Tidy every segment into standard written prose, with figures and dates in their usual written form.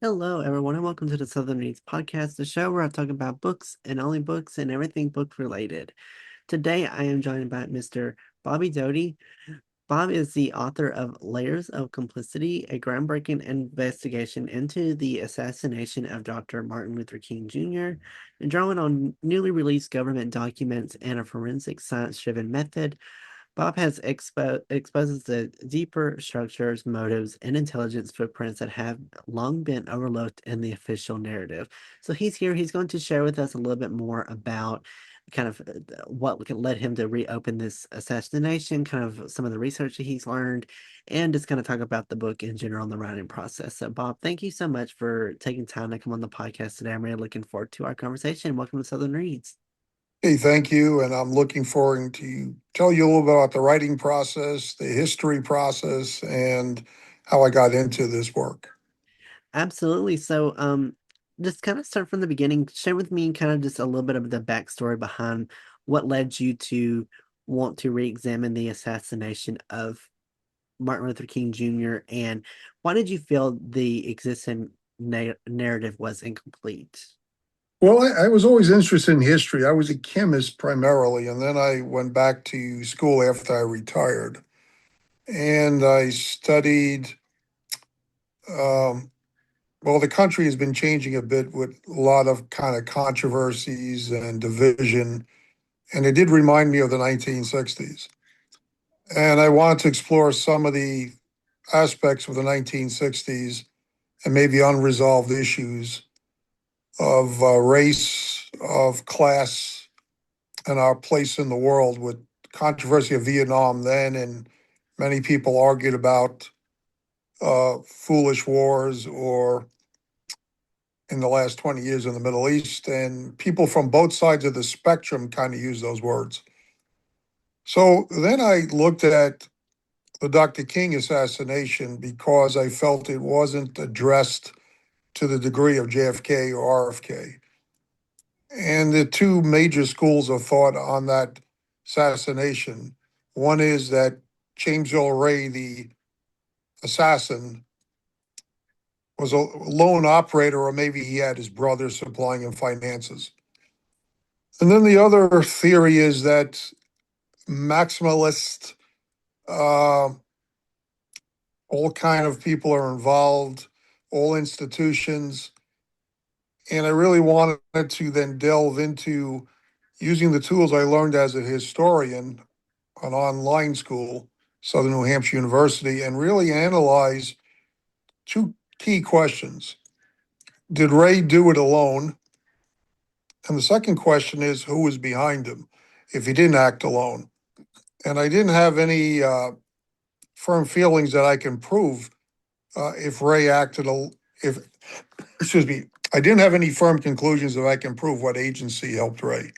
Hello, everyone, and welcome to the Southern Reads Podcast, the show where I talk about books and only books and everything book related. Today, I am joined by Mr. Bobby Doti. Bob is the author of Layers of Complicity, a groundbreaking investigation into the assassination of Dr. Martin Luther King Jr., and drawing on newly released government documents and a forensic science-driven method. Bob has exposes the deeper structures, motives, and intelligence footprints that have long been overlooked in the official narrative. So he's here. He's going to share with us a little bit more about kind of what led him to reopen this assassination, kind of some of the research that he's learned, and just kind of talk about the book in general and the writing process. So, Bob, thank you so much for taking time to come on the podcast today. I'm really looking forward to our conversation. Welcome to Southern Reads. Hey, thank you. And I'm looking forward to tell you a little bit about the writing process, the history process, and how I got into this work. Absolutely. So, just kind of start from the beginning. Share with me kind of just a little bit of the backstory behind what led you to want to re-examine the assassination of Martin Luther King Jr. and why did you feel the existing narrative was incomplete? Well, I was always interested in history. I was a chemist primarily, and then I went back to school after I retired. And I studied, um, well, the country has been changing a bit with a lot of kind of controversies and division. And it did remind me of the 1960s. And I wanted to explore some of the aspects of the 1960s and maybe unresolved issues of race, of class, and our place in the world with controversy of Vietnam then. And many people argued about foolish wars or in the last 20 years in the Middle East. And people from both sides of the spectrum kind of use those words. So then I looked at the Dr. King assassination because I felt it wasn't addressed to the degree of JFK or RFK. And the two major schools of thought on that assassination, one is that James Earl Ray, the assassin, was a lone operator, or maybe he had his brother supplying him finances. And then the other theory is that maximalist, uh, all kind of people are involved, all institutions. And I really wanted to then delve into using the tools I learned as a historian on online school, Southern New Hampshire University, and really analyze two key questions. Did Ray do it alone? And the second question is, who was behind him if he didn't act alone? And I didn't have any firm feelings that I can prove if Ray acted, if, excuse me, I didn't have any firm conclusions that I can prove what agency helped Ray.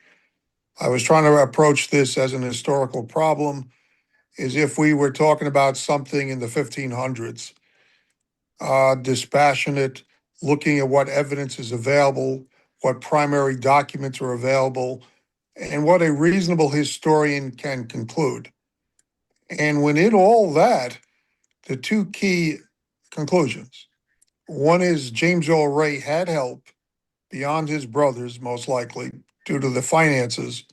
I was trying to approach this as an historical problem, as if we were talking about something in the 1500s, dispassionate, looking at what evidence is available, what primary documents are available, and what a reasonable historian can conclude. And within all that, the two key conclusions. One is James Earl Ray had help beyond his brothers, most likely, due to the finances.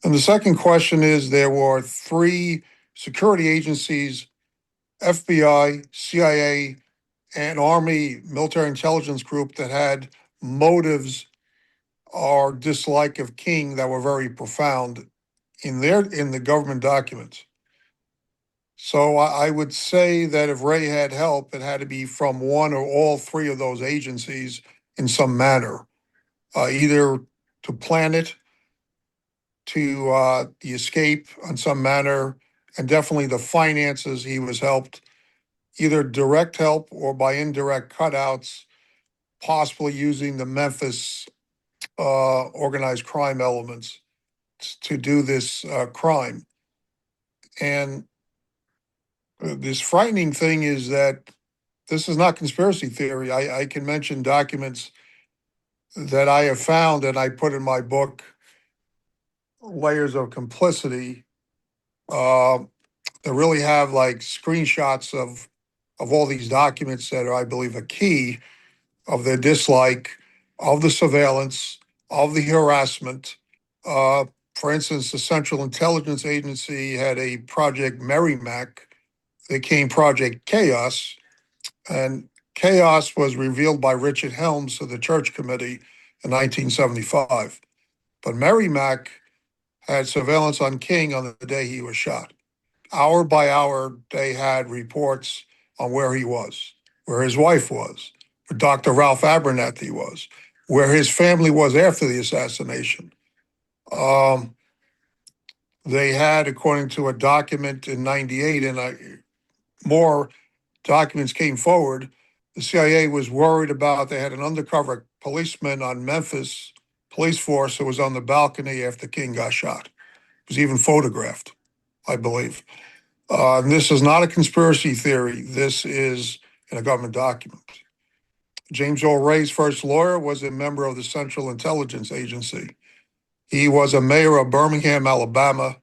And the second question is there were three security agencies, FBI, CIA, and Army military intelligence group that had motives or dislike of King that were very profound in the government documents. So I would say that if Ray had help, it had to be from one or all three of those agencies in some manner, either to plan it, to the escape in some manner, and definitely the finances. He was helped, either direct help or by indirect cutouts, possibly using the Memphis organized crime elements to do this crime. And this frightening thing is that this is not conspiracy theory. I can mention documents that I have found and I put in my book, Layers of Complicity, uh, that really have like screenshots of all these documents that are, I believe, a key of their dislike, of the surveillance, of the harassment. Uh, for instance, the Central Intelligence Agency had a Project Merrimack. They came Project Chaos, and Chaos was revealed by Richard Helms to the Church Committee in 1975. But Merrimack had surveillance on King on the day he was shot. Hour by hour, they had reports on where he was, where his wife was, where Dr. Ralph Abernathy was, where his family was after the assassination. Um, they had, according to a document in '98, and more documents came forward, the CIA was worried about, they had an undercover policeman on Memphis police force who was on the balcony after King got shot. It was even photographed, I believe. This is not a conspiracy theory. This is in a government document. James Earl Ray's first lawyer was a member of the Central Intelligence Agency. He was a mayor of Birmingham, Alabama.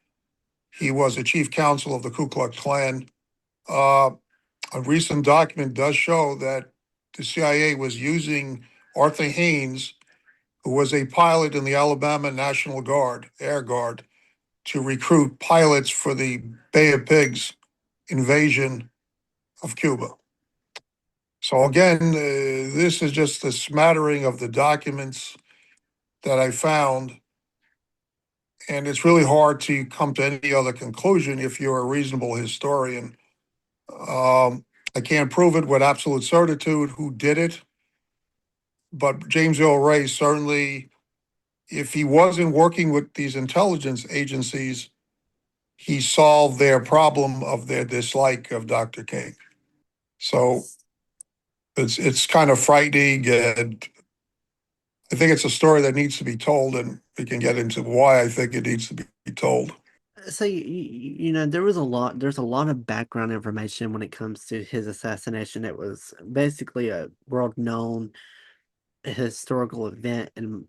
He was a chief counsel of the Ku Klux Klan. Uh, a recent document does show that the CIA was using Arthur Haynes, who was a pilot in the Alabama National Guard, Air Guard, to recruit pilots for the Bay of Pigs invasion of Cuba. So again, this is just a smattering of the documents that I found, and it's really hard to come to any other conclusion if you're a reasonable historian. I can't prove it with absolute certitude who did it, but James Earl Ray certainly, if he wasn't working with these intelligence agencies, he solved their problem of their dislike of Dr. King. So it's kind of frightening, and I think it's a story that needs to be told, and we can get into why I think it needs to be told. So there's a lot of background information when it comes to his assassination. It was basically a world-known historical event in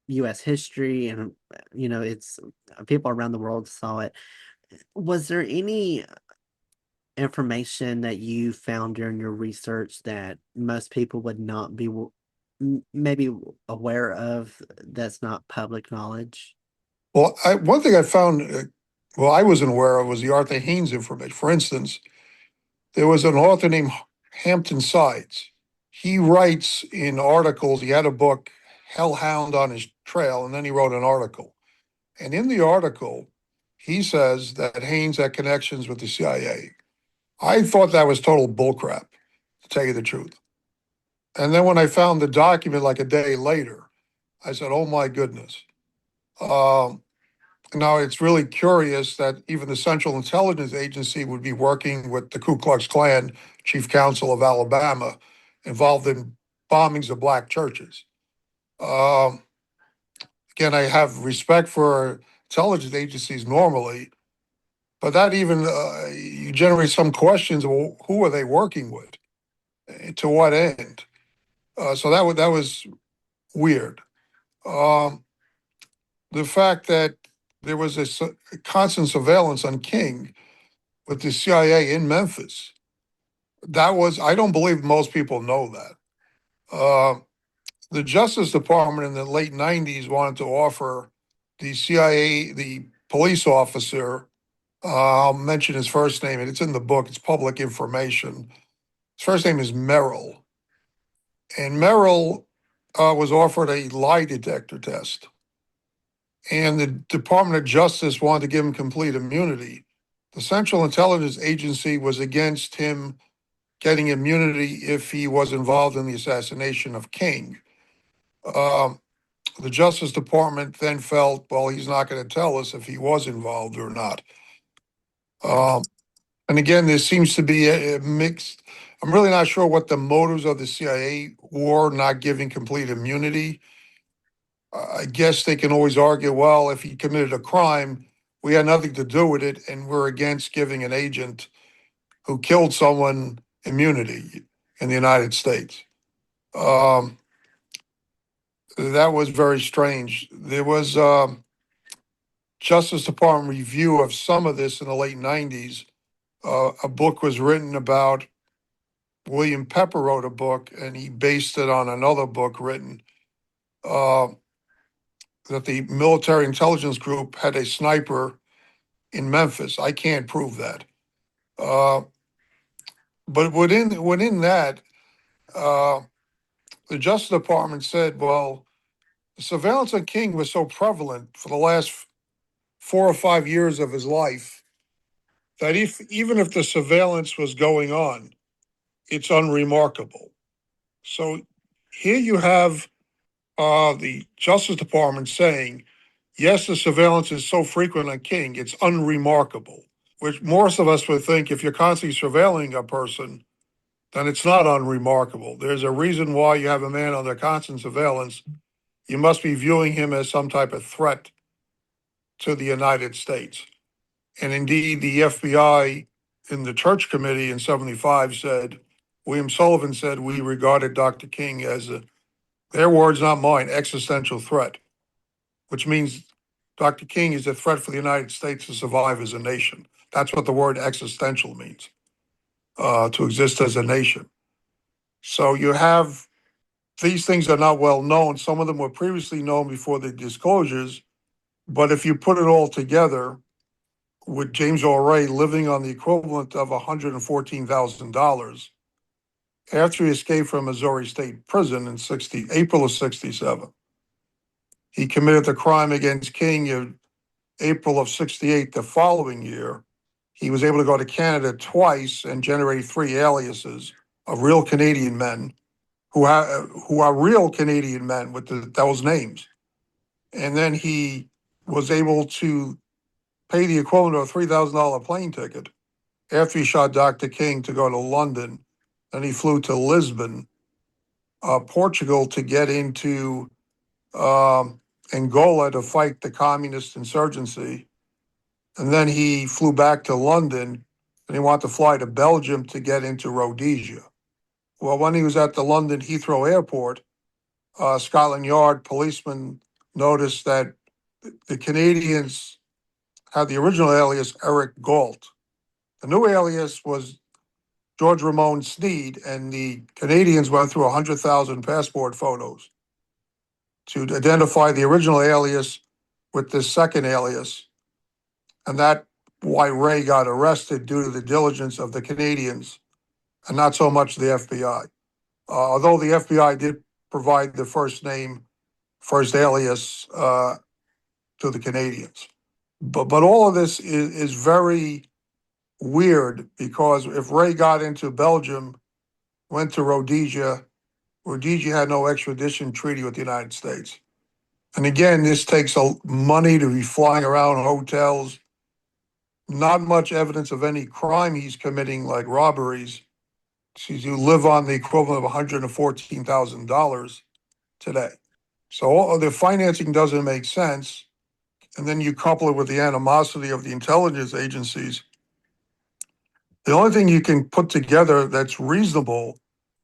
U.S. history, and it's people around the world saw it. Was there any information that you found during your research that most people would not be maybe aware of that's not public knowledge? Well, one thing I found, well, I wasn't aware of was the Arthur Haynes information. For instance, there was an author named Hampton Sides. He writes in articles, he had a book, Hellhound on His Trail, and then he wrote an article. And in the article, he says that Haynes had connections with the CIA. I thought that was total bullcrap, to tell you the truth. And then when I found the document like a day later, I said, oh my goodness. Um, Now, it's really curious that even the Central Intelligence Agency would be working with the Ku Klux Klan chief counsel of Alabama, involved in bombings of black churches. Um, Again, I have respect for intelligence agencies normally, but that even you generate some questions. Well, who are they working with? To what end? So that was weird. Um, the fact that there was a constant surveillance on King with the CIA in Memphis. That was, I don't believe most people know that. The Justice Department in the late '90s wanted to offer the CIA, the police officer, I'll mention his first name, and it's in the book, it's public information. His first name is Merrill. And Merrill was offered a lie detector test. And the Department of Justice wanted to give him complete immunity. The Central Intelligence Agency was against him getting immunity if he was involved in the assassination of King. Um, the Justice Department then felt, well, he's not going to tell us if he was involved or not. Um, and again, there seems to be a mixed. I'm really not sure what the motives of the CIA were not giving complete immunity. I guess they can always argue, well, if he committed a crime, we had nothing to do with it, and we're against giving an agent who killed someone immunity in the United States. Um, that was very strange. There was Justice Department review of some of this in the late '90s. A book was written about William Pepper wrote a book, and he based it on another book written uh, that the military intelligence group had a sniper in Memphis. I can't prove that. Uh, but within that, uh, the Justice Department said, well, the surveillance on King was so prevalent for the last 4 or 5 years of his life that if even if the surveillance was going on, it's unremarkable. So here you have the Justice Department saying, yes, the surveillance is so frequent on King, it's unremarkable. Which most of us would think if you're constantly surveilling a person, then it's not unremarkable. There's a reason why you have a man under constant surveillance. You must be viewing him as some type of threat to the United States. And indeed, the FBI in the Church Committee in 75 said, William Sullivan said, we regarded Dr. King as their words, not mine, existential threat, which means Dr. King is a threat for the United States to survive as a nation. That's what the word existential means, to exist as a nation. So you have these things are not well known. Some of them were previously known before the disclosures, but if you put it all together, with James Earl Ray living on the equivalent of $114,000 after he escaped from Missouri State Prison in April of 67. He committed the crime against King in April of 68 the following year. He was able to go to Canada twice and generate 3 aliases of real Canadian men who are real Canadian men with those names. And then he was able to pay the equivalent of a $3,000 plane ticket after he shot Dr. King to go to London. Then he flew to Lisbon, Portugal, to get into Angola to fight the communist insurgency. And then he flew back to London and he wanted to fly to Belgium to get into Rhodesia. Well, when he was at the London Heathrow Airport, Scotland Yard policemen noticed that the Canadians had the original alias Eric Galt. The new alias was George Ramon Sneed, and the Canadians went through 100,000 passport photos to identify the original alias with this second alias. And that's why Ray got arrested due to the diligence of the Canadians and not so much the FBI. Although the FBI did provide the first name, first alias to the Canadians. But all of this is very weird because if Ray got into Belgium, went to Rhodesia, Rhodesia had no extradition treaty with the United States. And again, this takes money to be flying around hotels, not much evidence of any crime he's committing, like robberies. You live on the equivalent of $114,000 today. So all the financing doesn't make sense. And then you couple it with the animosity of the intelligence agencies. The only thing you can put together that's reasonable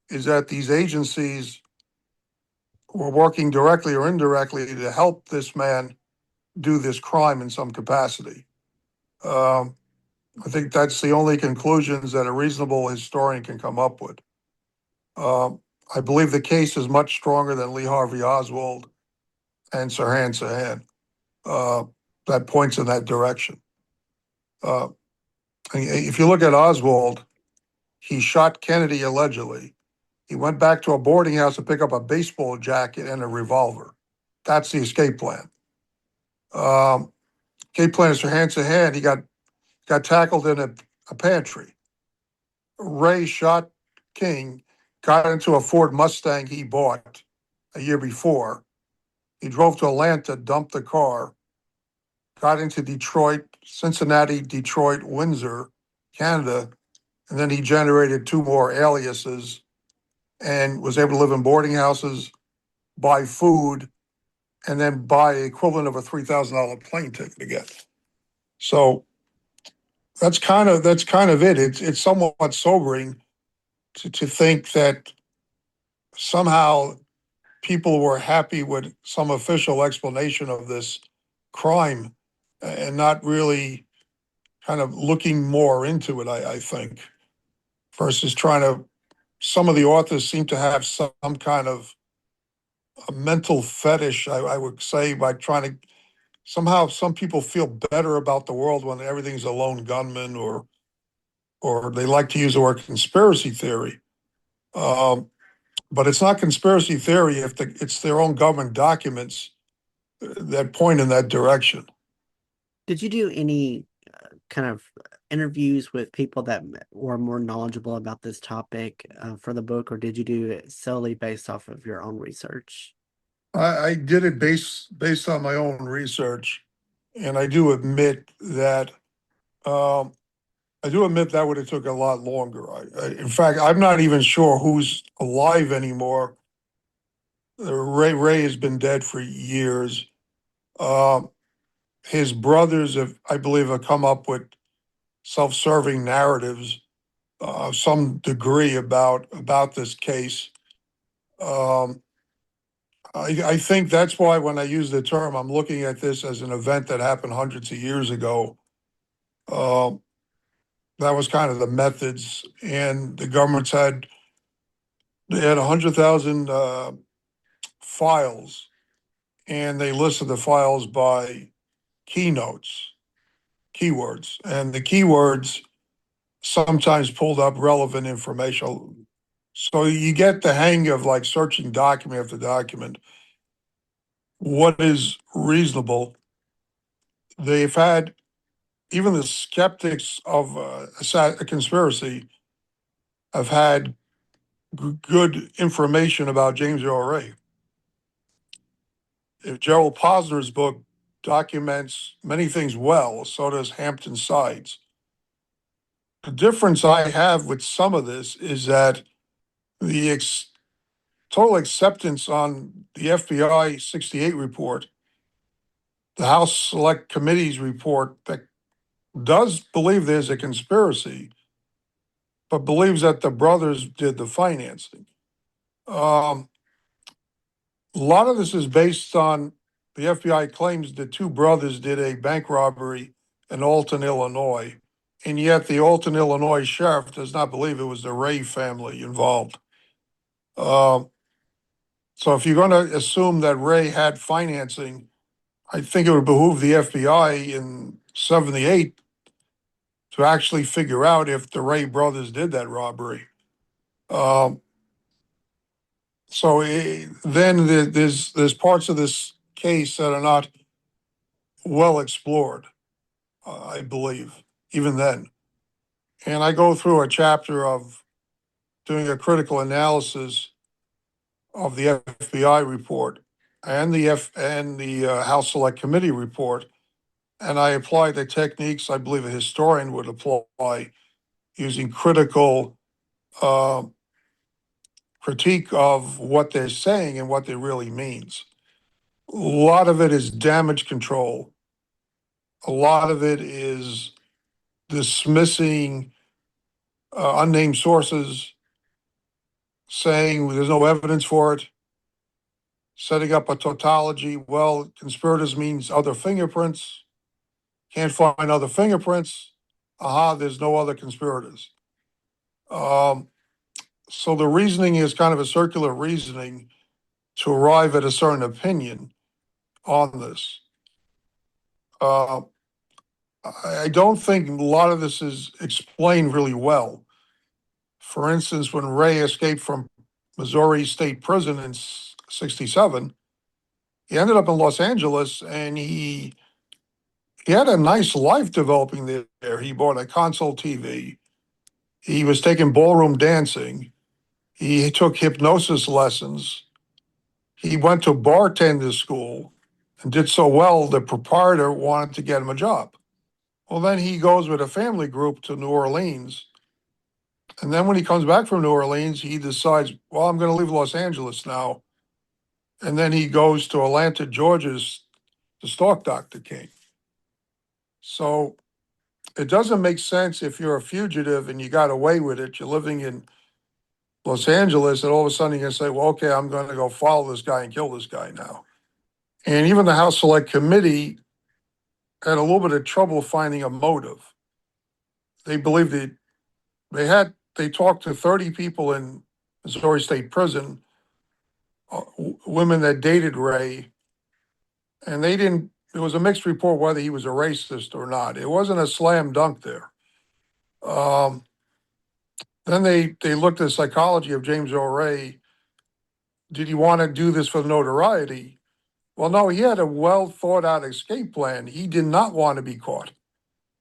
is that these agencies were working directly or indirectly to help this man do this crime in some capacity. Um, I think that's the only conclusions that a reasonable historian can come up with. Um, I believe the case is much stronger than Lee Harvey Oswald and Sirhan Sirhan. That points in that direction. Uh, if you look at Oswald, he shot Kennedy allegedly. He went back to a boarding house to pick up a baseball jacket and a revolver. That's the escape plan. Escape plan is Sirhan Sirhan. He got tackled in a pantry. Ray shot King, got into a Ford Mustang he bought a year before. He drove to Atlanta, dumped the car, got into Detroit, Cincinnati, Detroit, Windsor, Canada, and then he generated 2 more aliases and was able to live in boarding houses, buy food, and then buy equivalent of a $3,000 plane ticket again. So that's kind of it. It's somewhat sobering to think that somehow people were happy with some official explanation of this crime and not really kind of looking more into it, I think, versus trying to some of the authors seem to have some kind of a mental fetish, I would say, by trying to somehow some people feel better about the world when everything's a lone gunman, or they like to use the word conspiracy theory. Um, but it's not conspiracy theory if it's their own government documents that point in that direction. Did you do any kind of interviews with people that were more knowledgeable about this topic for the book, or did you do it solely based off of your own research? I did it based on my own research, and um, I do admit that would have took a lot longer. In fact, I'm not even sure who's alive anymore. Ray has been dead for years. Um, his brothers have, I believe, have come up with self-serving narratives of some degree about this case. Um, I think that's why when I use the term, I'm looking at this as an event that happened hundreds of years ago. Um, that was kind of the methods, and the governments had they had 100,000 files, and they listed the files by keynotes, keywords, and the keywords sometimes pulled up relevant information. So you get the hang of like searching document after document. What is reasonable? They've had even the skeptics of a conspiracy have had good information about James Earl Ray. If Gerald Posner's book documents many things well, so does Hampton Sides. The difference I have with some of this is that the total acceptance on the FBI 68 report, the House Select Committee's report that does believe there's a conspiracy, but believes that the brothers did the financing. Um, a lot of this is based on the FBI claims the two brothers did a bank robbery in Alton, Illinois, and yet the Alton, Illinois sheriff does not believe it was the Ray family involved. Um, so if you're going to assume that Ray had financing, I think it would behoove the FBI in '78 to actually figure out if the Ray brothers did that robbery. Um, then there's parts of this case that are not well explored, I believe, even then. And I go through a chapter of doing a critical analysis of the FBI report and the House Select Committee report, and I apply the techniques I believe a historian would apply using critical uh, critique of what they're saying and what it really means. A lot of it is damage control. A lot of it is dismissing unnamed sources, saying there's no evidence for it, setting up a tautology. Well, conspirators means other fingerprints. Can't find other fingerprints. Aha, there's no other conspirators. Um, so the reasoning is kind of a circular reasoning to arrive at a certain opinion on this. Uh, I don't think a lot of this is explained really well. For instance, when Ray escaped from Missouri State Prison in '67, he ended up in Los Angeles, and he had a nice life developing there. He bought a console TV. He was taking ballroom dancing. He took hypnosis lessons. He went to bartender school and did so well, the proprietor wanted to get him a job. Well, then he goes with a family group to New Orleans. And then when he comes back from New Orleans, he decides, well, I'm going to leave Los Angeles now. And then he goes to Atlanta, Georgia to stalk Dr. King. So it doesn't make sense if you're a fugitive and you got away with it. You're living in Los Angeles, and all of a sudden you can say, well, okay, I'm going to go follow this guy and kill this guy now. And even the House Select Committee had a little bit of trouble finding a motive. They believed they talked to 30 people in Missouri State Prison, women that dated Ray, and they didn't. There was a mixed report whether he was a racist or not. It wasn't a slam dunk there. Um, then they looked at the psychology of James Earl Ray. Did he want to do this for notoriety? Well, no, he had a well thought out escape plan. He did not want to be caught.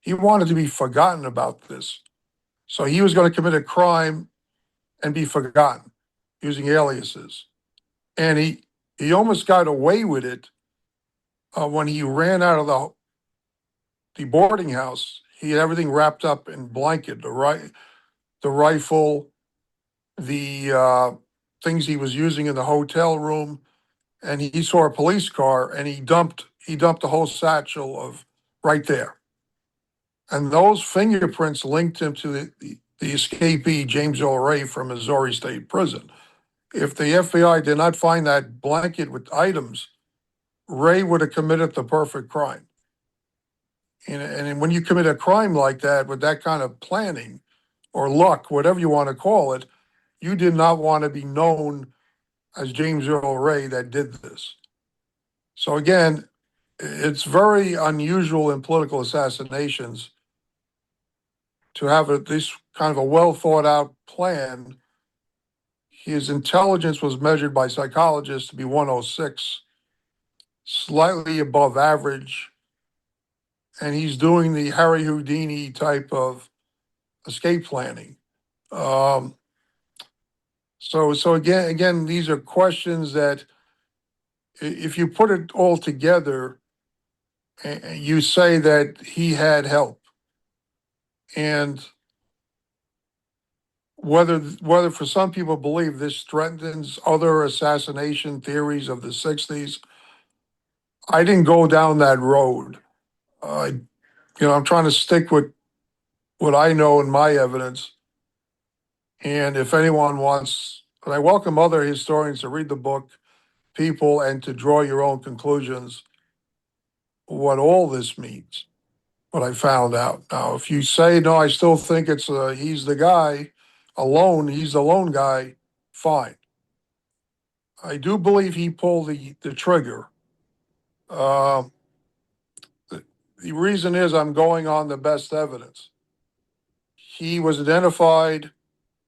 He wanted to be forgotten about this. So he was going to commit a crime and be forgotten using aliases. And he almost got away with it when he ran out of the boarding house. He had everything wrapped up in blanket, the rifle, the things he was using in the hotel room, and he saw a police car and he dumped the whole satchel of right there. And those fingerprints linked him to the escapee, James Earl Ray from Missouri State Prison. If the FBI did not find that blanket with items, Ray would have committed the perfect crime. And when you commit a crime like that with that kind of planning or luck, whatever you want to call it, you did not want to be known as James Earl Ray that did this. So again, it's very unusual in political assassinations to have this kind of a well thought out plan. His intelligence was measured by psychologists to be 106, slightly above average, and he's doing the Harry Houdini type of escape planning. Um, so again, these are questions that, if you put it all together, you say that he had help, and whether for some people believe this strengthens other assassination theories of the '60s, I didn't go down that road. I'm trying to stick with what I know in my evidence. And if anyone wants, and I welcome other historians to read the book, people, and to draw your own conclusions, what all this means, what I found out. Now, if you say, no, I still think he's the guy alone, he's the lone guy, fine. I do believe he pulled the trigger. Uh, the reason is I'm going on the best evidence. He was identified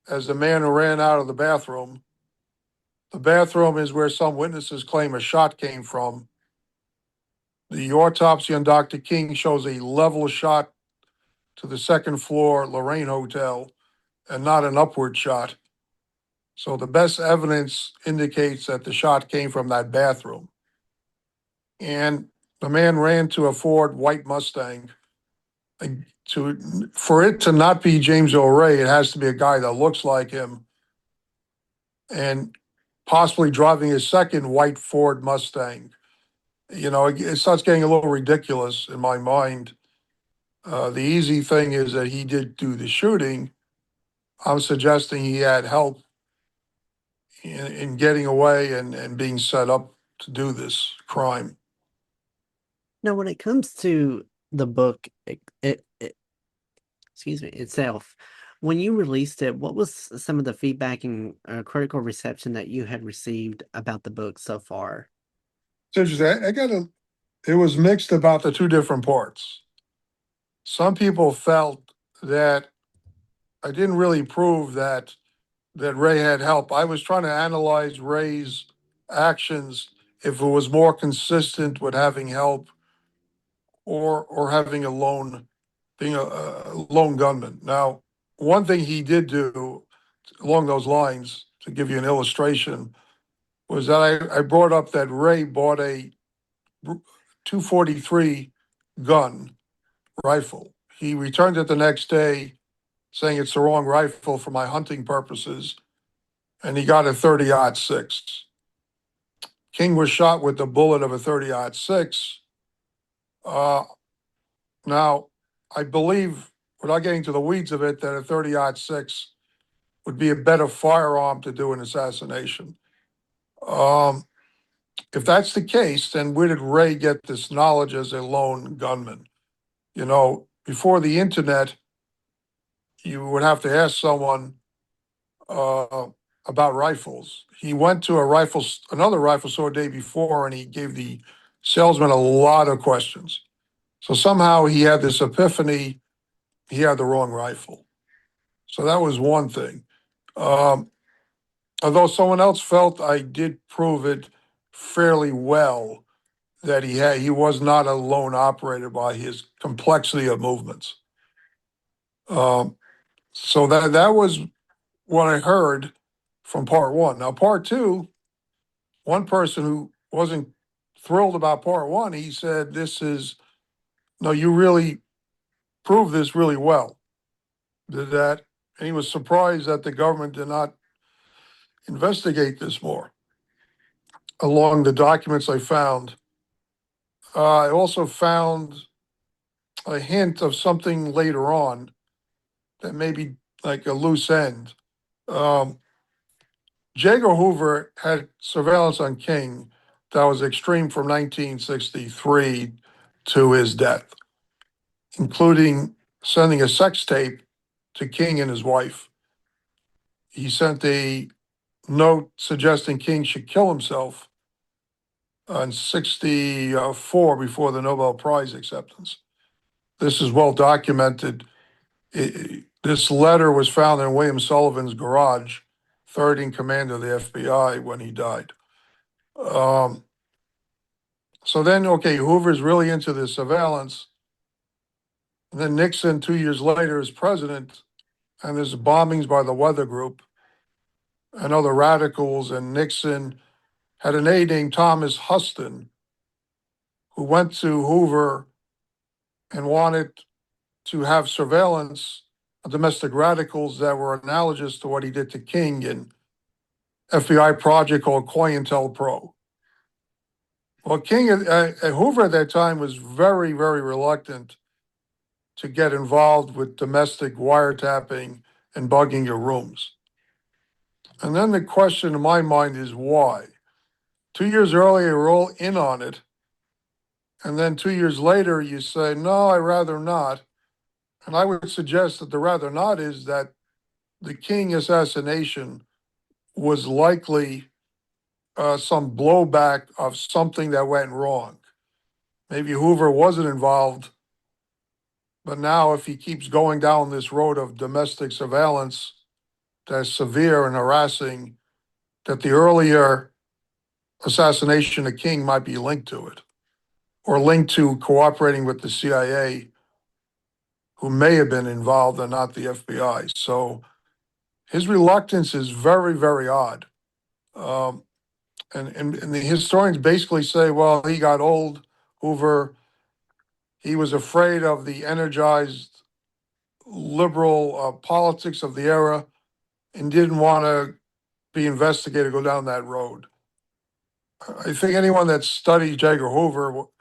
as the man who ran out of the bathroom. The bathroom is where some witnesses claim a shot came from. The autopsy on Dr. King shows a level shot to the second floor Lorraine Hotel and not an upward shot. So the best evidence indicates that the shot came from that bathroom. And the man ran to a Ford white Mustang. For it to not be James Earl Ray, it has to be a guy that looks like him and possibly driving a second white Ford Mustang. It starts getting a little ridiculous in my mind. The easy thing is that he did do the shooting. I'm suggesting he had help in getting away and being set up to do this crime. Now, when it comes to the book, excuse me, itself, when you released it, what was some of the feedback and critical reception that you had received about the book so far? So it was mixed about the two different parts. Some people felt that I didn't really prove that Ray had help. I was trying to analyze Ray's actions if it was more consistent with having help or having being a lone gunman. Now, one thing he did do along those lines, to give you an illustration, was that I brought up that Ray bought a 243 gun rifle. He returned it the next day saying it's the wrong rifle for my hunting purposes, and he got a 30-06. King was shot with the bullet of a 30-06. Uh, Now, I believe, without getting to the weeds of it, that a 30-06 would be a better firearm to do an assassination. Um, if that's the case, then where did Ray get this knowledge as a lone gunman? Before the internet, you would have to ask someone, uh, about rifles. He went to another rifle store day before, and he gave the salesman a lot of questions. So somehow he had this epiphany, he had the wrong rifle. So that was one thing. Um, Although someone else felt I did prove it fairly well that he was not a lone operator by his complexity of movements. Um, so that was what I heard from part one. Now part two, one person who wasn't thrilled about part one, he said, "This is no, you really proved this really well." Did that, and he was surprised that the government did not investigate this more. Along the documents I found, I also found a hint of something later on that may be like a loose end. Um, J. Edgar Hoover had surveillance on King that was extreme from 1963 to his death, including sending a sex tape to King and his wife. He sent a note suggesting King should kill himself on 64 before the Nobel Prize acceptance. This is well documented. This letter was found in William Sullivan's garage, third in command of the FBI when he died. Um, so then, okay, Hoover's really into the surveillance. And then Nixon, 2 years later, is president, and there's bombings by the Weather Group and other radicals. And Nixon had an aide named Thomas Huston who went to Hoover and wanted to have surveillance of domestic radicals that were analogous to what he did to King in FBI project called COINTELPRO. Well, Hoover at that time was very, very reluctant to get involved with domestic wiretapping and bugging your rooms. And then the question in my mind is why? 2 years earlier, we're all in on it. And then 2 years later, you say, no, I'd rather not. And I would suggest that the rather not is that the King assassination was likely some blowback of something that went wrong. Maybe Hoover wasn't involved, but now if he keeps going down this road of domestic surveillance that's severe and harassing, that the earlier assassination of King might be linked to it, or linked to cooperating with the CIA, who may have been involved and not the FBI. So his reluctance is very, very odd. Um, and the historians basically say, well, he got old, Hoover. He was afraid of the energized liberal politics of the era and didn't want to be investigated, go down that road. I think anyone that studies J. Edgar Hoover will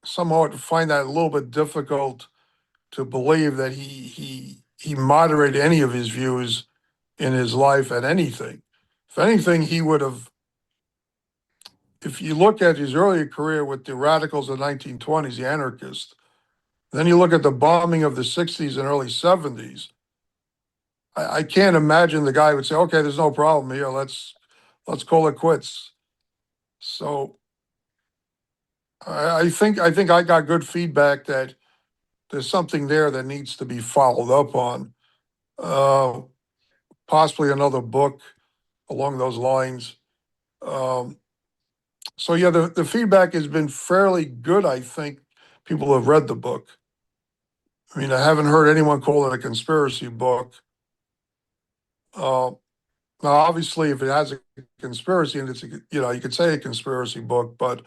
somehow would find that a little bit difficult to believe that he moderated any of his views in his life at anything. If anything, he would have. If you look at his earlier career with the radicals of the 1920s, the anarchists, then you look at the bombing of the 60s and early 70s. I can't imagine the guy would say, "Okay, there's no problem here. Let's call it quits." So I think I got good feedback that there's something there that needs to be followed up on. Uh, Possibly another book along those lines. Um, so yeah, the feedback has been fairly good. I think people have read the book. I mean, I haven't heard anyone call it a conspiracy book. Uh, Now, obviously, if it has a conspiracy and you could say a conspiracy book, but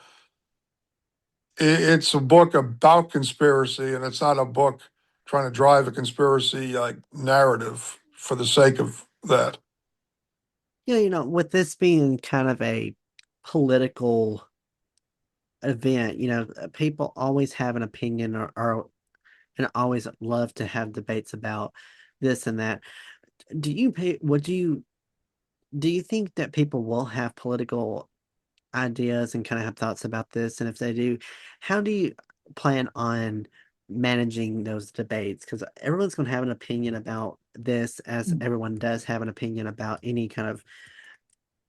it's a book about conspiracy, and it's not a book trying to drive a conspiracy like narrative for the sake of that. Yeah, with this being kind of a political event, people always have an opinion or and always love to have debates about this and that. Do you pay what do you think that people will have political ideas and kind of have thoughts about this? And if they do, how do you plan on managing those debates? Because everyone's going to have an opinion about this, as everyone does have an opinion about any kind of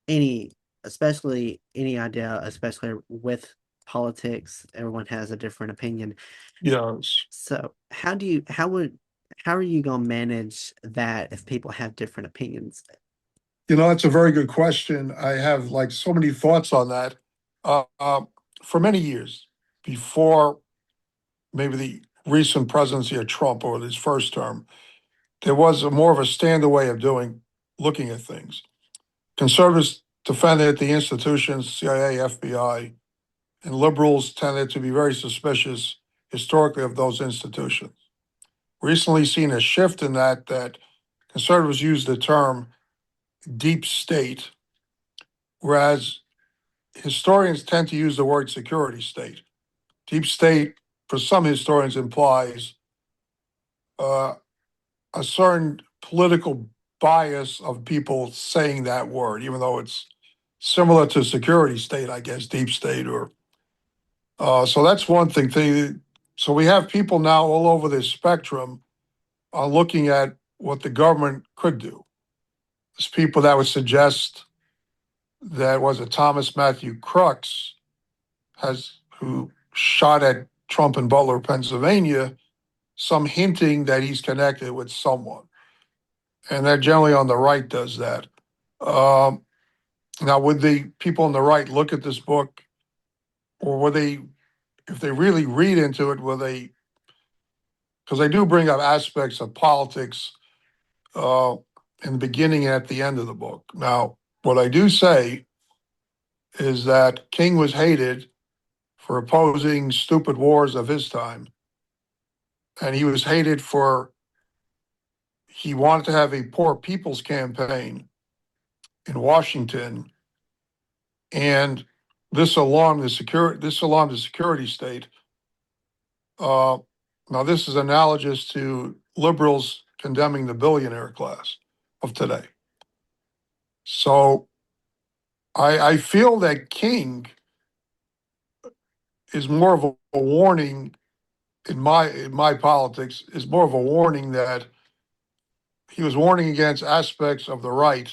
any, especially any idea, especially with politics. Everyone has a different opinion. Yes. So how are you going to manage that if people have different opinions? That's a very good question. I have like so many thoughts on that. Uh, uh, for many years, before maybe the recent presidency of Trump or his first term, there was more of a standard way of looking at things. Conservatives defended the institutions, CIA, FBI, and liberals tended to be very suspicious historically of those institutions. Recently seen a shift in that conservatives use the term deep state, whereas historians tend to use the word security state. Deep state, for some historians, implies uh, a certain political bias of people saying that word, even though it's similar to security state, I guess, deep state. Or so that's one thing. So we have people now all over this spectrum looking at what the government could do. There's people that would suggest that was it Thomas Matthew Crooks who shot at Trump in Butler, Pennsylvania, some hinting that he's connected with someone. And that generally on the right does that. Um, Now, would the people on the right look at this book, or would they, if they really read into it, will they, because they do bring up aspects of politics uh, in the beginning and at the end of the book. Now, what I do say is that King was hated for opposing stupid wars of his time, and he was hated for he wanted to have a poor people's campaign in Washington, and this alarmed the security state. Uh, Now, this is analogous to liberals condemning the billionaire class of today. So I feel that King is more of a warning in my politics, is more of a warning that he was warning against aspects of the right,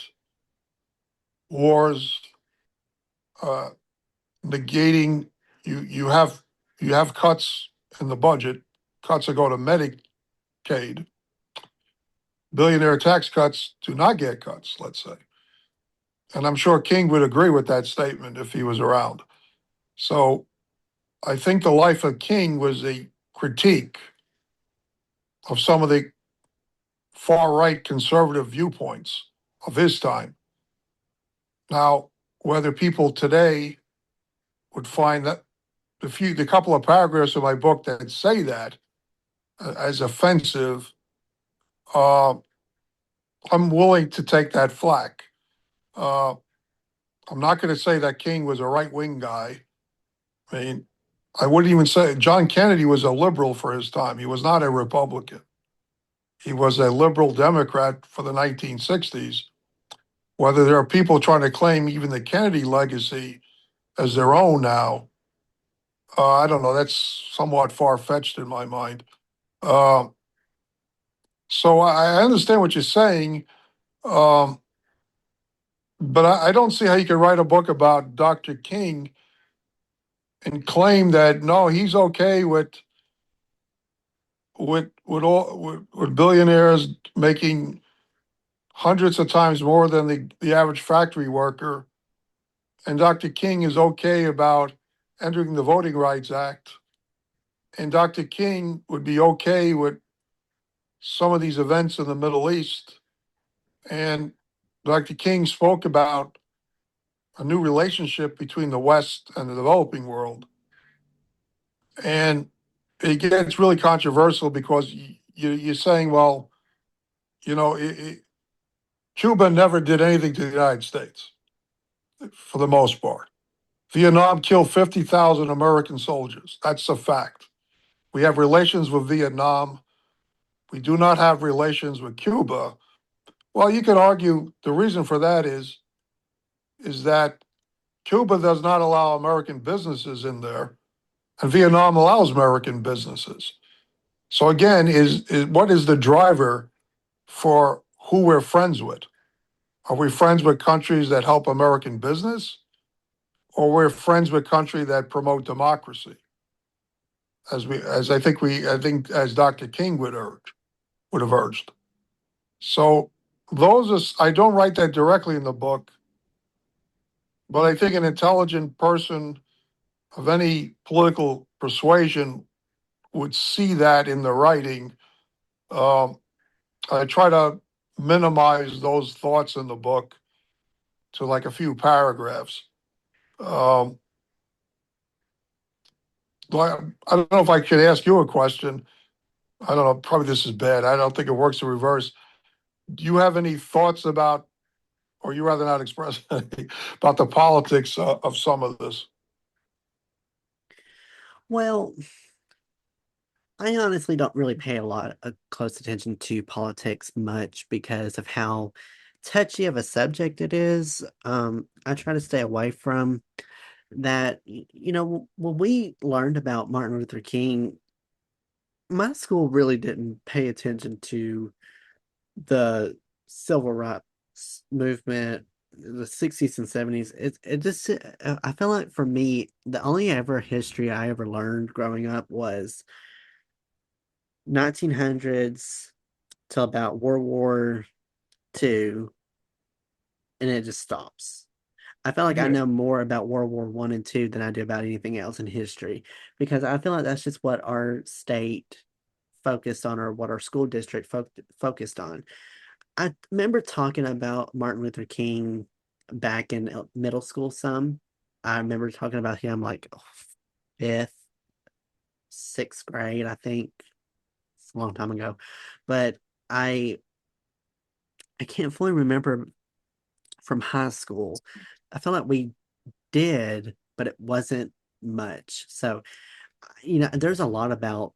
wars, uh, negating you have cuts in the budget, cuts that go to Medicaid, billionaire tax cuts do not get cuts, let's say. And I'm sure King would agree with that statement if he was around. So I think the life of King was a critique of some of the far right conservative viewpoints of his time. Now, whether people today would find that the couple of paragraphs of my book that say that as offensive, uh, I'm willing to take that flack. Uh, I'm not going to say that King was a right wing guy. I mean, I wouldn't even say John Kennedy was a liberal for his time. He was not a Republican. He was a liberal Democrat for the 1960s. Whether there are people trying to claim even the Kennedy legacy as their own now, I don't know. That's somewhat far fetched in my mind. Uh, so I understand what you're saying, um, but I don't see how you can write a book about Dr. King and claim that no, he's okay with billionaires making hundreds of times more than the average factory worker, and Dr. King is okay about entering the Voting Rights Act, and Dr. King would be okay with some of these events in the Middle East, and Dr. King spoke about a new relationship between the West and the developing world, and it gets really controversial because you're saying, well, you know, Cuba never did anything to the United States for the most part. Vietnam killed 50,000 American soldiers. That's a fact. We have relations with Vietnam. We do not have relations with Cuba. Well, you could argue the reason for that is that Cuba does not allow American businesses in there, and Vietnam allows American businesses. So again, is what is the driver for who we're friends with? Are we friends with countries that help American business, or we're friends with countries that promote democracy? As I think as Dr. King would have urged. So I don't write that directly in the book, but I think an intelligent person of any political persuasion would see that in the writing. Um, I try to minimize those thoughts in the book to like a few paragraphs. Um, I don't know if I could ask you a question. I don't know. Probably this is bad. I don't think it works in reverse. Do you have any thoughts about, or you rather not express anything about the politics of some of this? Well, I honestly don't really pay a lot of close attention to politics much because of how touchy of a subject it is. I try to stay away from that. When we learned about Martin Luther King, my school really didn't pay attention to the civil rights movement, the 60s and 70s. It just, I feel like for me, the only ever history I ever learned growing up was 1900s till about World War II, and it just stops. I feel like I Yeah. know more about World War One and Two than I do about anything else in history because I feel like that's just what our state focused on or what our school district focused on. I remember talking about Martin Luther King back in middle school some. I remember talking about him like fifth, sixth grade, I think. It's a long time ago. But I I can't fully remember from high school. I feel like we did, but it wasn't much. So, there's a lot about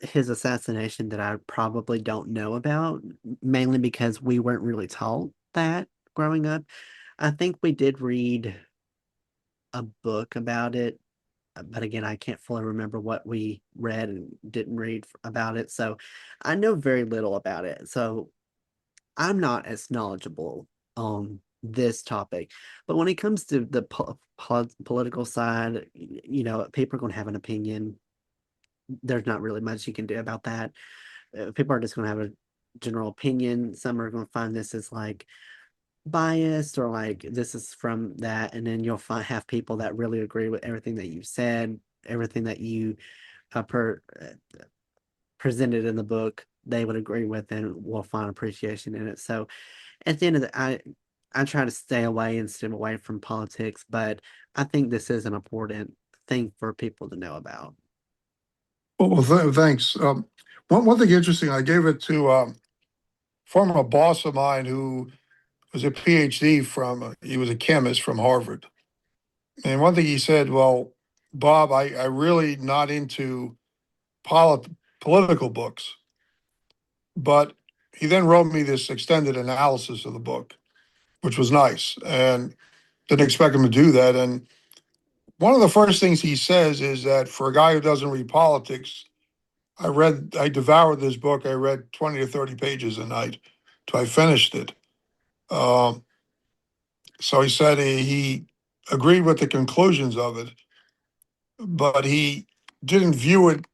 his assassination that I probably don't know about, mainly because we weren't really taught that growing up. I think we did read a book about it, but again, I can't fully remember what we read and didn't read about it. So I know very little about it. So I'm not as knowledgeable on this topic. But when it comes to the political side, people are going to have an opinion. There's not really much you can do about that. People are just going to have a general opinion. Some are going to find this as like biased or like this is from that. And then you'll have people that really agree with everything that you said, everything that you presented in the book, they would agree with and will find appreciation in it. So at the end of I try to stay away and stem away from politics, but I think this is an important thing for people to know about. Thanks. One thing interesting, I gave it to former boss of mine who was a PhD he was a chemist from Harvard. And one thing he said, well, Bob, I really not into polit- political books. But he then wrote me this extended analysis of the book, which was nice, and didn't expect him to do that. And one of the first things he says is that for a guy who doesn't read politics, I devoured this book. I read 20 to 30 pages a night till I finished it. Um, so he said he agreed with the conclusions of it, but he didn't view it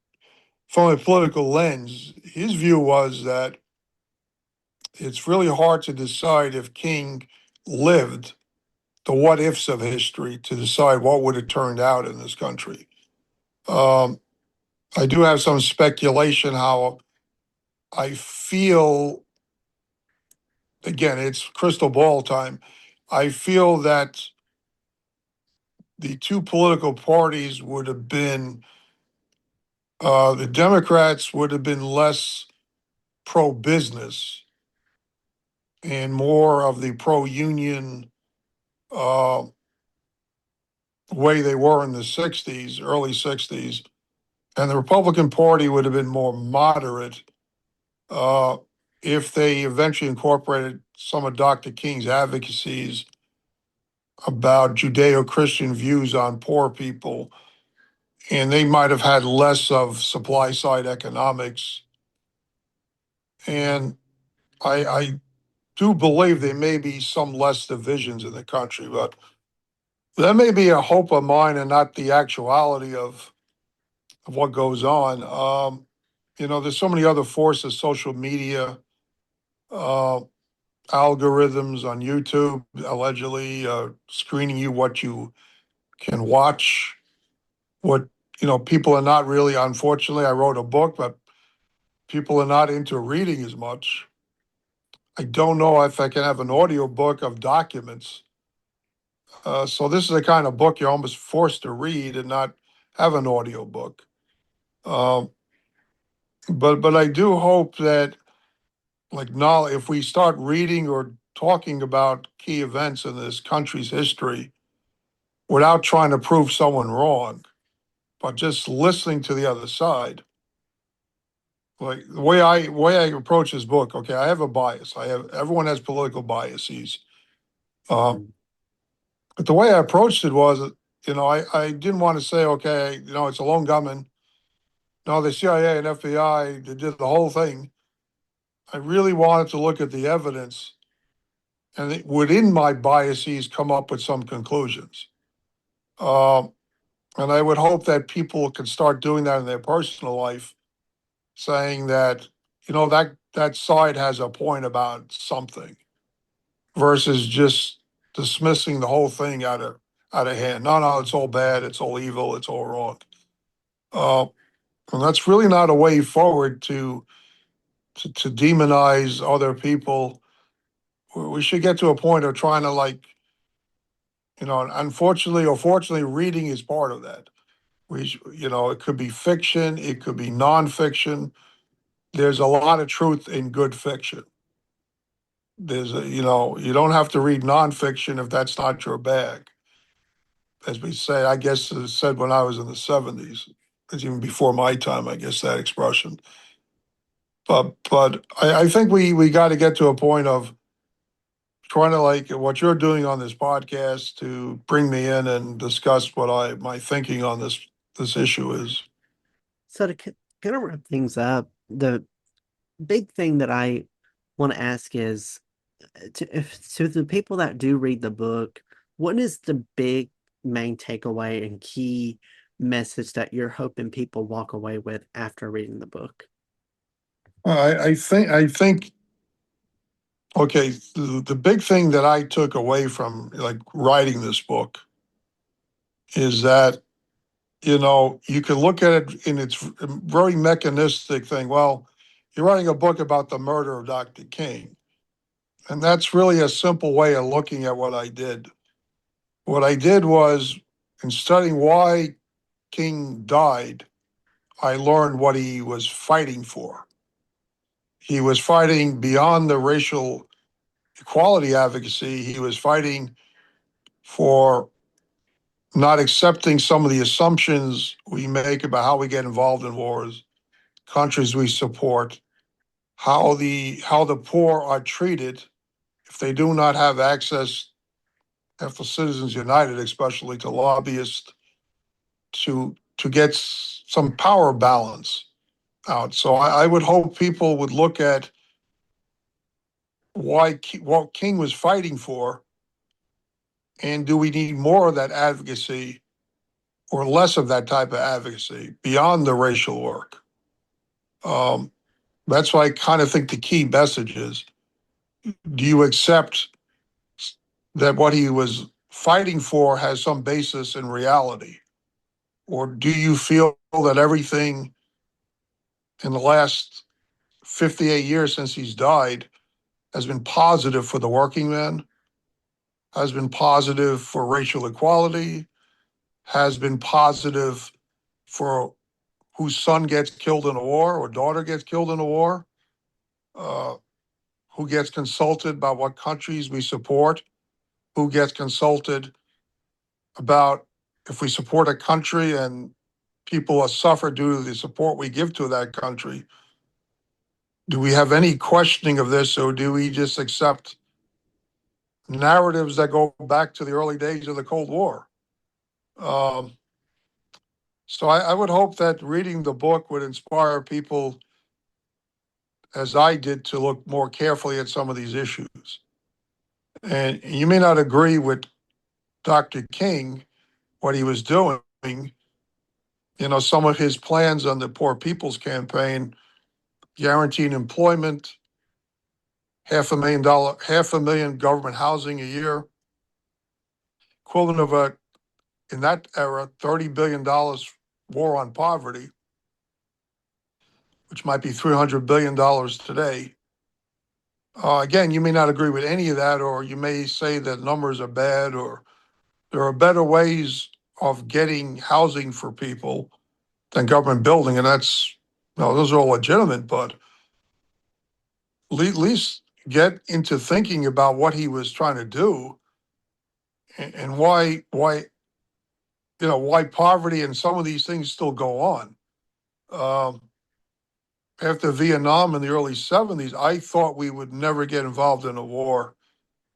from a political lens. His view was that it's really hard to decide if King lived the what ifs of history to decide what would have turned out in this country. Um, I do have some speculation how I feel, again, it's crystal ball time. I feel that the two political parties would have been, the Democrats would have been less pro business and more of the pro union uh, way they were in the 60s, early 60s. And the Republican Party would have been more moderate uh, if they eventually incorporated some of Dr. King's advocacies about Judeo Christian views on poor people and they might have had less of supply side economics. And I do believe there may be some less divisions in the country, but that may be a hope of mine and not the actuality of what goes on. There's so many other forces, social media, uh, algorithms on YouTube, allegedly screening you what you can watch. What people are not really. Unfortunately, I wrote a book, but people are not into reading as much. I don't know if I can have an audio book of documents. So this is the kind of book you're almost forced to read and not have an audio book. Um, but I do hope that, like, now if we start reading or talking about key events in this country's history without trying to prove someone wrong, but just listening to the other side, like the way I approach this book. Okay, I have a bias. Everyone has political biases. Uh, Mhm. but the way I approached it was, I didn't want to say, okay, it's a lone gunman. No, the CIA and FBI, they did the whole thing. I really wanted to look at the evidence and within my biases come up with some conclusions. Um, and I would hope that people can start doing that in their personal life, saying that, that side has a point about something versus just dismissing the whole thing out of hand. No, no, it's all bad, it's all evil, it's all wrong. Uh, and that's really not a way forward to demonize other people. We should get to a point of trying to, like, unfortunately or fortunately, reading is part of that. It could be fiction, it could be nonfiction. There's a lot of truth in good fiction. You don't have to read nonfiction if that's not your bag. As we say, I guess it said when I was in the 70s. It's even before my time, I guess, that expression. But I think we got to get to a point of trying to, like what you're doing on this podcast, to bring me in and discuss what my thinking on this issue is. So to kind of wrap things up, the big thing that I want to ask is to the people that do read the book, what is the big main takeaway and key message that you're hoping people walk away with after reading the book? I think okay, the big thing that I took away from, like, writing this book is that, you can look at it in its very mechanistic thing. Well, you're writing a book about the murder of Dr. King. And that's really a simple way of looking at what I did. What I did was, in studying why King died, I learned what he was fighting for. He was fighting beyond the racial equality advocacy. He was fighting for not accepting some of the assumptions we make about how we get involved in wars, countries we support, how the poor are treated if they do not have access, and for Citizens United especially, to lobbyists to get some power balance out. So I would hope people would look at what King was fighting for, and do we need more of that advocacy or less of that type of advocacy beyond the racial work? Um, that's why I kind of think the key message is: do you accept that what he was fighting for has some basis in reality? Or do you feel that everything in the last 58 years since he's died has been positive for the working man, has been positive for racial equality, has been positive for whose son gets killed in a war or daughter gets killed in a war, uh, who gets consulted about what countries we support, who gets consulted about if we support a country and people suffer due to the support we give to that country. Do we have any questioning of this, or do we just accept narratives that go back to the early days of the Cold War? Um, So I would hope that reading the book would inspire people, as I did, to look more carefully at some of these issues. And you may not agree with Dr. King, what he was doing. Some of his plans on the Poor People's Campaign, guaranteed employment, half a million government housing a year, equivalent of in that era, $30 billion war on poverty, which might be $300 billion today. Again, you may not agree with any of that, or you may say that numbers are bad, or there are better ways of getting housing for people than government building, and that's no, those are all legitimate, but at least get into thinking about what he was trying to do, and why poverty and some of these things still go on. Um, After Vietnam in the early 70s, I thought we would never get involved in a war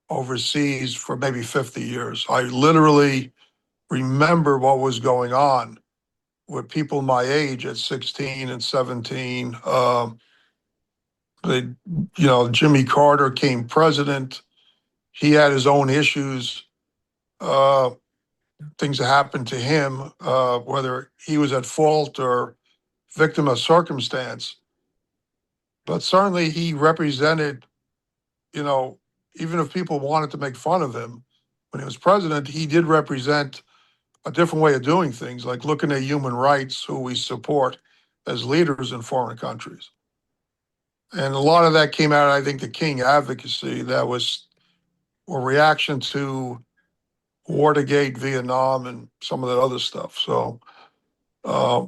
overseas for maybe 50 years. I literally remember what was going on with people my age at 16 and 17. They, Jimmy Carter came president. He had his own issues, uh, things that happened to him, whether he was at fault or victim of circumstance. But certainly he represented, you know, even if people wanted to make fun of him when he was president, he did represent a different way of doing things, like looking at human rights, who we support as leaders in foreign countries. And a lot of that came out, I think, the King advocacy that was a reaction to Watergate, Vietnam, and some of that other stuff. Uh,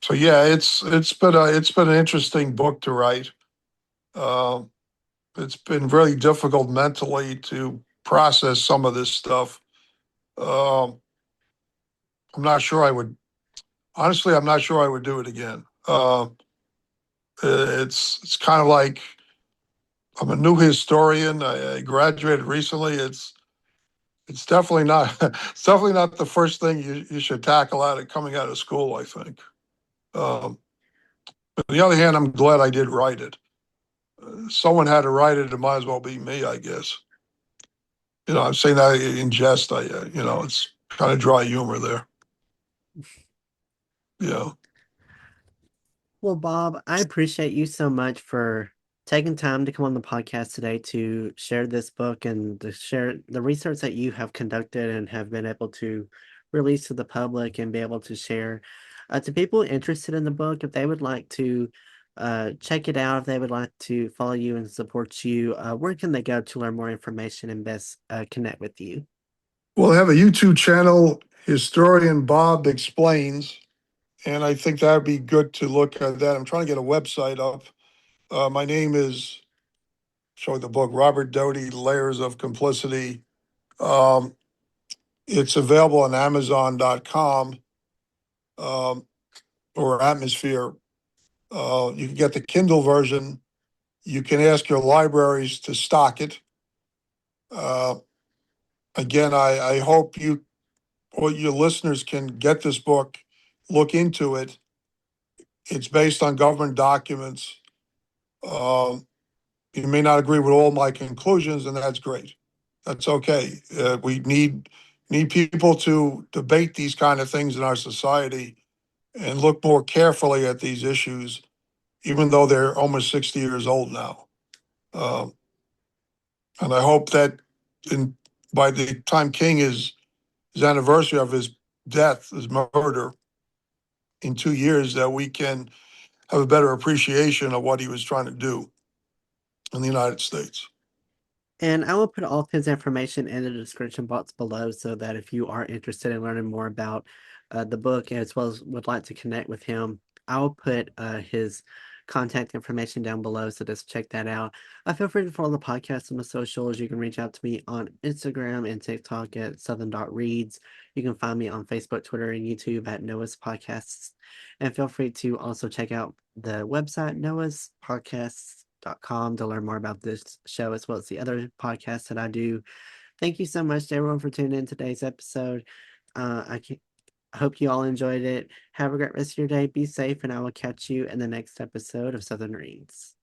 so yeah, it's been an interesting book to write. Uh, it's been really difficult mentally to process some of this stuff. Um, I'm not sure I would honestly. I'm not sure I would do it again. It's kind of like I'm a new historian. I graduated recently. It's definitely not it's definitely not the first thing you should tackle out of coming out of school, I think. Um, but on the other hand, I'm glad I did write it. Someone had to write it. It might as well be me, I guess. I'm saying that in jest. It's kind of dry humor there. Yeah. Well, Bob, I appreciate you so much for taking time to come on the podcast today to share this book and to share the research that you have conducted and have been able to release to the public and be able to share to people interested in the book. If they would like to check it out, if they would like to follow you and support you, where can they go to learn more information and best connect with you? We'll have a YouTube channel, Historian Bob Explains, and I think that'd be good to look at that. I'm trying to get a website up. My name is showing the book, Robert Doti, Layers of Complicity. Um, it's available on Amazon.com, or Atmosphere. You can get the Kindle version. You can ask your libraries to stock it. Uh, Again, I hope or your listeners can get this book, look into it. It's based on government documents. Um, you may not agree with all my conclusions, and that's great. That's okay. We need people to debate these kind of things in our society and look more carefully at these issues, even though they're almost 60 years old now. Um, and I hope that in by the time King is his anniversary of his death, his murder in 2 years, that we can have a better appreciation of what he was trying to do in the United States. And I will put all of his information in the description box below so that if you are interested in learning more about the book as well as would like to connect with him, I will put his contact information down below. So just check that out. Feel free to follow the podcast on the socials. You can reach out to me on Instagram and TikTok at southern.reads. You can find me on Facebook, Twitter, and YouTube at Noah's Podcasts. And feel free to also check out the website, Noah's Podcasts.com, to learn more about this show as well as the other podcasts that I do. Thank you so much to everyone for tuning in today's episode. I can I hope you all enjoyed it. Have a great rest of your day. Be safe, and I will catch you in the next episode of Southern Reads.